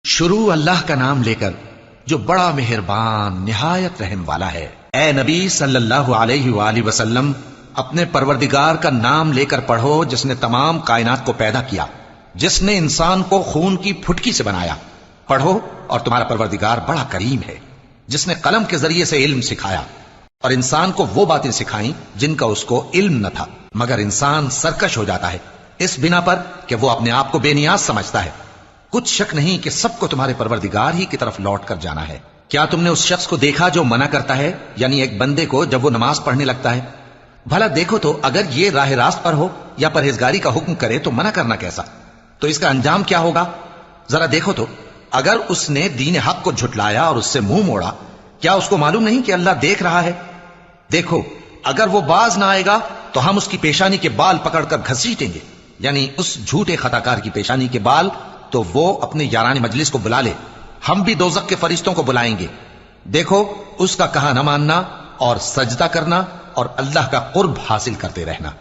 شروع اللہ کا نام لے کر جو بڑا مہربان نہایت رحم والا ہے۔ اے نبی صلی اللہ علیہ وآلہ وسلم، اپنے پروردگار کا نام لے کر پڑھو جس نے تمام کائنات کو پیدا کیا، جس نے انسان کو خون کی پھٹکی سے بنایا۔ پڑھو اور تمہارا پروردگار بڑا کریم ہے، جس نے قلم کے ذریعے سے علم سکھایا اور انسان کو وہ باتیں سکھائیں جن کا اس کو علم نہ تھا، مگر انسان سرکش ہو جاتا ہے اس بنا پر کہ وہ اپنے آپ کو بے نیاز سمجھتا ہے۔ کچھ شک نہیں کہ سب کو تمہارے پروردگار ہی کی طرف لوٹ کر جانا ہے۔ کیا تم نے اس شخص کو دیکھا جو منع کرتا ہے، یعنی ایک بندے کو جب وہ نماز پڑھنے لگتا ہے؟ بھلا دیکھو تو اگر یہ راہ راست پر ہو یا پرہیزگاری کا حکم کرے تو منع کرنا کیسا؟ تو اس کا انجام کیا ہوگا؟ ذرا دیکھو تو اگر اس نے دین حق کو جھٹلایا اور اس سے منہ موڑا، کیا اس کو معلوم نہیں کہ اللہ دیکھ رہا ہے؟ دیکھو اگر وہ باز نہ آئے گا تو ہم اس کی پیشانی کے بال پکڑ کر گھسیٹیں گے، یعنی اس جھوٹے خطاکار کی پیشانی کے بال، تو وہ اپنے یاران مجلس کو بلا لے، ہم بھی دوزخ کے فرشتوں کو بلائیں گے۔ دیکھو اس کا کہا نہ ماننا اور سجدہ کرنا اور اللہ کا قرب حاصل کرتے رہنا۔